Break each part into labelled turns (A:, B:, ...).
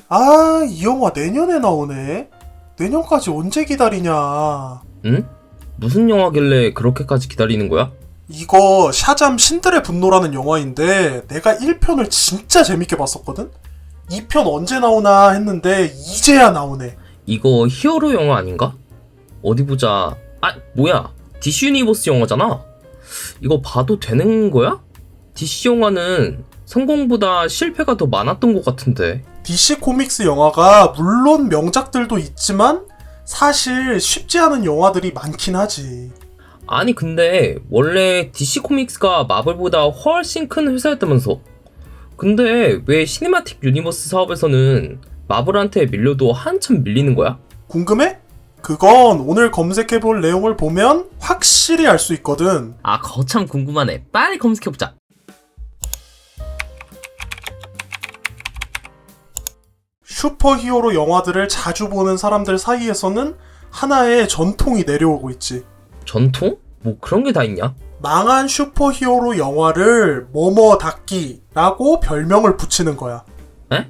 A: 아, 이 영화 내년에 나오네. 내년까지 언제 기다리냐.
B: 응? 무슨 영화길래 그렇게까지 기다리는 거야?
A: 이거 샤잠 신들의 분노라는 영화인데 내가 1편을 진짜 재밌게 봤었거든? 2편 언제 나오나 했는데 이제야 나오네.
B: 이거 히어로 영화 아닌가? 어디 보자. 아, 뭐야? DC 유니버스 영화잖아? 이거 봐도 되는 거야? DC 영화는 성공보다 실패가 더 많았던 것 같은데.
A: DC 코믹스 영화가 물론 명작들도 있지만 사실 쉽지 않은 영화들이 많긴 하지.
B: 아니 근데 원래 DC 코믹스가 마블보다 훨씬 큰 회사였다면서? 근데 왜 시네마틱 유니버스 사업에서는 마블한테 밀려도 한참 밀리는 거야?
A: 궁금해? 그건 오늘 검색해볼 내용을 보면 확실히 알 수 있거든.
B: 아, 거참 궁금하네. 빨리 검색해보자.
A: 슈퍼히어로 영화들을 자주 보는 사람들 사이에서는 하나의 전통이 내려오고 있지.
B: 전통? 뭐 그런 게 다 있냐?
A: 망한 슈퍼히어로 영화를 뭐뭐 닦기라고 별명을 붙이는 거야.
B: 에?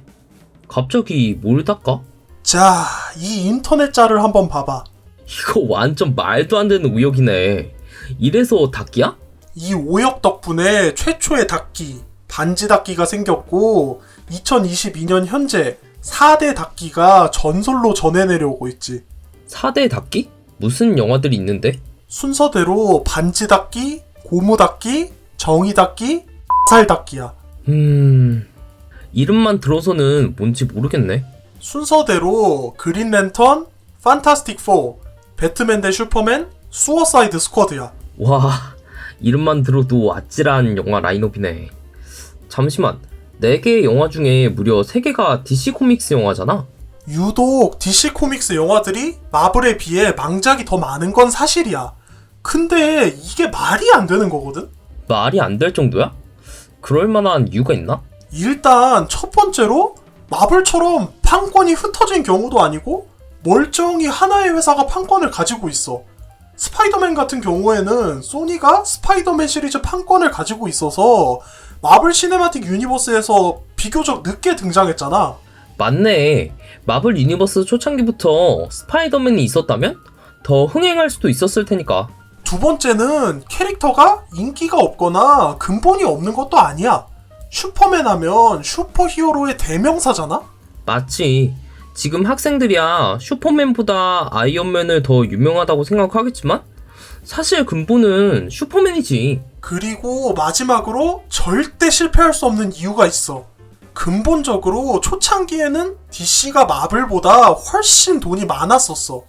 B: 갑자기 뭘 닦아?
A: 자, 이 인터넷 짤을 한번 봐봐.
B: 이거 완전 말도 안 되는 의혹이네. 이래서 닦기야?
A: 이 오역 덕분에 최초의 닦기, 반지 닦기가 생겼고 2022년 현재 4대 닦기가 전설로 전해 내려오고 있지.
B: 4대 닦기? 무슨 영화들이 있는데?
A: 순서대로 반지 닦기, 고무 닦기, 정의 닦기, 살 닦기야.
B: 이름만 들어서는 뭔지 모르겠네.
A: 순서대로 그린 랜턴, 판타스틱 4, 배트맨 대 슈퍼맨, 수어사이드 스쿼드야.
B: 와, 이름만 들어도 아찔한 영화 라인업이네. 잠시만, 4개의 영화 중에 무려 3개가 DC 코믹스 영화잖아?
A: 유독 DC 코믹스 영화들이 마블에 비해 망작이 더 많은 건 사실이야. 근데 이게 말이 안 되는 거거든?
B: 말이 안 될 정도야? 그럴 만한 이유가 있나?
A: 일단 첫 번째로 마블처럼 판권이 흩어진 경우도 아니고 멀쩡히 하나의 회사가 판권을 가지고 있어. 스파이더맨 같은 경우에는 소니가 스파이더맨 시리즈 판권을 가지고 있어서 마블 시네마틱 유니버스에서 비교적 늦게 등장했잖아.
B: 맞네. 마블 유니버스 초창기부터 스파이더맨이 있었다면 더 흥행할 수도 있었을 테니까.
A: 두 번째는 캐릭터가 인기가 없거나 근본이 없는 것도 아니야. 슈퍼맨 하면 슈퍼히어로의 대명사잖아?
B: 맞지. 지금 학생들이야 슈퍼맨보다 아이언맨을 더 유명하다고 생각하겠지만 사실 근본은 슈퍼맨이지.
A: 그리고 마지막으로 절대 실패할 수 없는 이유가 있어. 근본적으로 초창기에는 DC가 마블보다 훨씬 돈이 많았었어.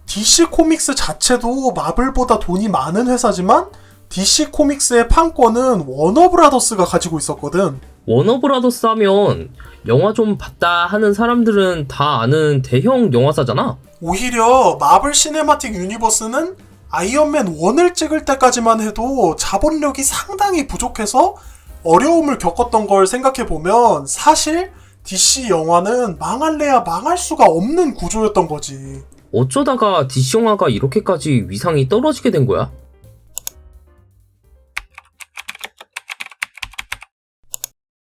A: DC 코믹스 자체도 마블보다 돈이 많은 회사지만 DC 코믹스의 판권은 워너브라더스가 가지고 있었거든.
B: 워너브라더스 하면 영화 좀 봤다 하는 사람들은 다 아는 대형 영화사잖아.
A: 오히려 마블 시네마틱 유니버스는 아이언맨 1을 찍을 때까지만 해도 자본력이 상당히 부족해서 어려움을 겪었던 걸 생각해보면 사실 DC 영화는 망할래야 망할 수가 없는 구조였던 거지.
B: 어쩌다가 DC 영화가 이렇게까지 위상이 떨어지게 된 거야?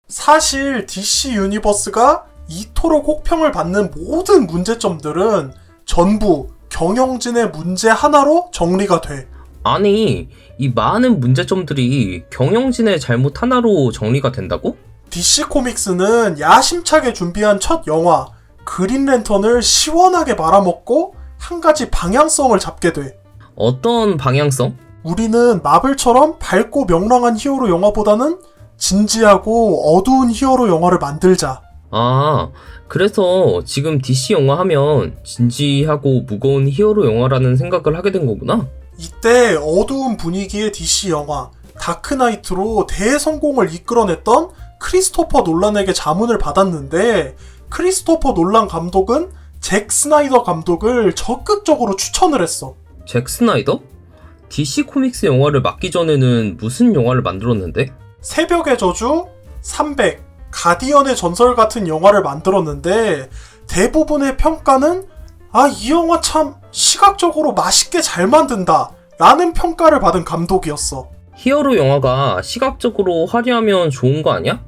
A: 사실 DC 유니버스가 이토록 혹평을 받는 모든 문제점들은 전부 경영진의 문제 하나로 정리가 돼.
B: 아니, 이 많은 문제점들이 경영진의 잘못 하나로 정리가 된다고?
A: DC 코믹스는 야심차게 준비한 첫 영화 그린 랜턴을 시원하게 말아먹고 한 가지 방향성을 잡게 돼.
B: 어떤 방향성?
A: 우리는 마블처럼 밝고 명랑한 히어로 영화보다는 진지하고 어두운 히어로 영화를 만들자.
B: 아, 그래서 지금 DC 영화 하면 진지하고 무거운 히어로 영화라는 생각을 하게 된 거구나?
A: 이때 어두운 분위기의 DC 영화 다크나이트로 대성공을 이끌어냈던 크리스토퍼 놀란에게 자문을 받았는데 크리스토퍼 놀란 감독은 잭 스나이더 감독을 적극적으로 추천을 했어.
B: 잭 스나이더? DC 코믹스 영화를 맡기 전에는 무슨 영화를 만들었는데?
A: 새벽의 저주, 300, 가디언의 전설 같은 영화를 만들었는데 대부분의 평가는 이 영화 참 시각적으로 맛있게 잘 만든다 라는 평가를 받은 감독이었어.
B: 히어로 영화가 시각적으로 화려하면 좋은 거 아니야?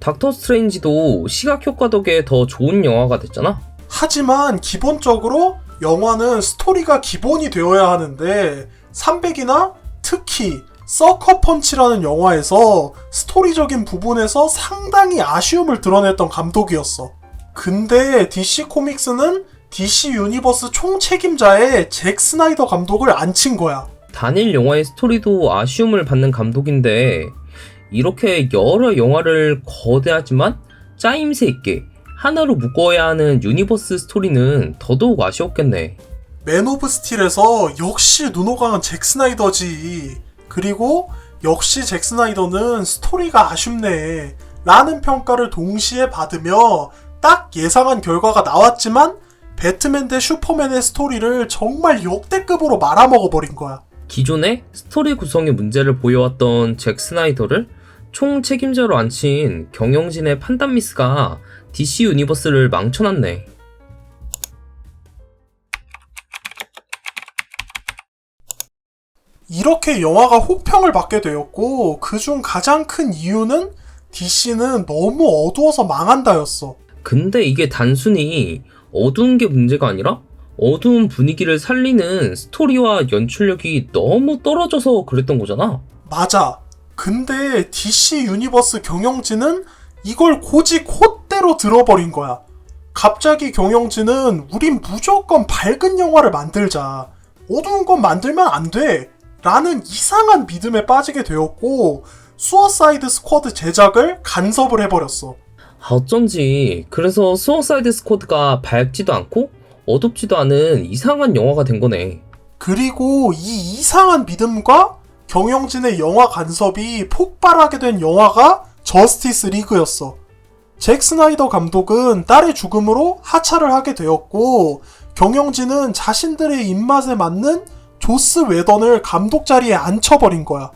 B: 닥터 스트레인지도 시각 효과 덕에 더 좋은 영화가 됐잖아.
A: 하지만 기본적으로 영화는 스토리가 기본이 되어야 하는데 300이나 특히 서커펀치라는 영화에서 스토리적인 부분에서 상당히 아쉬움을 드러냈던 감독이었어. 근데 DC 코믹스는 DC 유니버스 총책임자의 잭 스나이더 감독을 안 친 거야.
B: 단일 영화의 스토리도 아쉬움을 받는 감독인데 이렇게 여러 영화를 거대하지만 짜임새 있게 하나로 묶어야 하는 유니버스 스토리는 더더욱 아쉬웠겠네.
A: 맨 오브 스틸에서 역시 눈호강은 잭 스나이더지. 그리고 역시 잭 스나이더는 스토리가 아쉽네 라는 평가를 동시에 받으며 딱 예상한 결과가 나왔지만 배트맨 대 슈퍼맨의 스토리를 정말 역대급으로 말아먹어버린 거야.
B: 기존의 스토리 구성의 문제를 보여왔던 잭 스나이더를 총 책임자로 앉힌 경영진의 판단 미스가 DC 유니버스를 망쳐놨네.
A: 이렇게 영화가 혹평을 받게 되었고 그중 가장 큰 이유는 DC는 너무 어두워서 망한다였어.
B: 근데 이게 단순히 어두운 게 문제가 아니라 어두운 분위기를 살리는 스토리와 연출력이 너무 떨어져서 그랬던 거잖아.
A: 맞아. 근데 DC 유니버스 경영진은 이걸 고지 콧대로 들어버린 거야. 갑자기 경영진은 우린 무조건 밝은 영화를 만들자. 어두운 건 만들면 안 돼. 라는 이상한 믿음에 빠지게 되었고 수어사이드 스쿼드 제작을 간섭을 해버렸어.
B: 어쩐지 그래서 수어사이드 스쿼드가 밝지도 않고 어둡지도 않은 이상한 영화가 된 거네.
A: 그리고 이 이상한 믿음과 경영진의 영화 간섭이 폭발하게 된 영화가 저스티스 리그였어. 잭 스나이더 감독은 딸의 죽음으로 하차를 하게 되었고 경영진은 자신들의 입맛에 맞는 조스 웨던을 감독 자리에 앉혀버린 거야.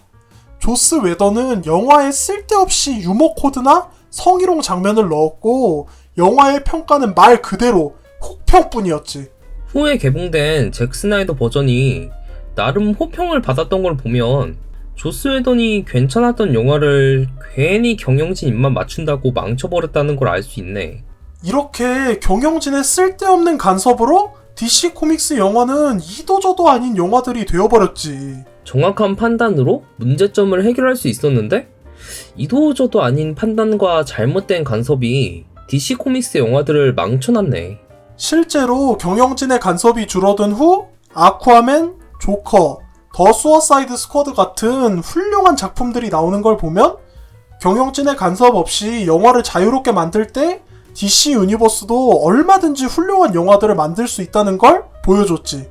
A: 조스 웨던은 영화에 쓸데없이 유머 코드나 성희롱 장면을 넣었고 영화의 평가는 말 그대로 혹평뿐이었지.
B: 후에 개봉된 잭 스나이더 버전이 나름 호평을 받았던 걸 보면 조스 웨던이 괜찮았던 영화를 괜히 경영진 입맛 맞춘다고 망쳐버렸다는 걸 알 수 있네.
A: 이렇게 경영진의 쓸데없는 간섭으로 DC 코믹스 영화는 이도저도 아닌 영화들이 되어버렸지.
B: 정확한 판단으로 문제점을 해결할 수 있었는데 이도저도 아닌 판단과 잘못된 간섭이 DC 코믹스 영화들을 망쳐놨네.
A: 실제로 경영진의 간섭이 줄어든 후 아쿠아맨, 조커, 더 수어사이드 스쿼드 같은 훌륭한 작품들이 나오는 걸 보면 경영진의 간섭 없이 영화를 자유롭게 만들 때 DC 유니버스도 얼마든지 훌륭한 영화들을 만들 수 있다는 걸 보여줬지.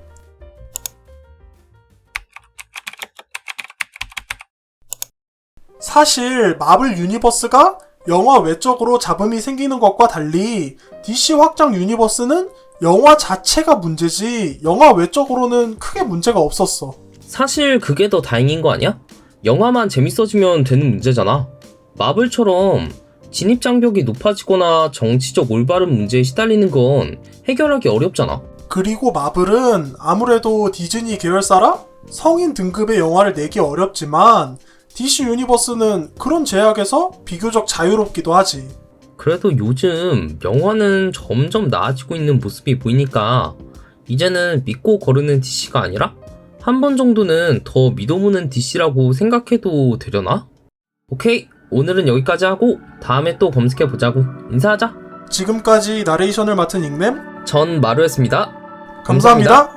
A: 사실 마블 유니버스가 영화 외적으로 잡음이 생기는 것과 달리 DC 확장 유니버스는 영화 자체가 문제지 영화 외적으로는 크게 문제가 없었어.
B: 사실 그게 더 다행인 거 아니야? 영화만 재밌어지면 되는 문제잖아. 마블처럼 진입장벽이 높아지거나 정치적 올바른 문제에 시달리는 건 해결하기 어렵잖아.
A: 그리고 마블은 아무래도 디즈니 계열사라 성인 등급의 영화를 내기 어렵지만 DC 유니버스는 그런 제약에서 비교적 자유롭기도 하지.
B: 그래도 요즘 영화는 점점 나아지고 있는 모습이 보이니까 이제는 믿고 거르는 DC가 아니라 한 번 정도는 더 믿어보는 DC라고 생각해도 되려나? 오케이, 오늘은 여기까지 하고 다음에 또 검색해보자고. 인사하자.
A: 지금까지 나레이션을 맡은 닉냄
B: 전 마루였습니다.
A: 감사합니다.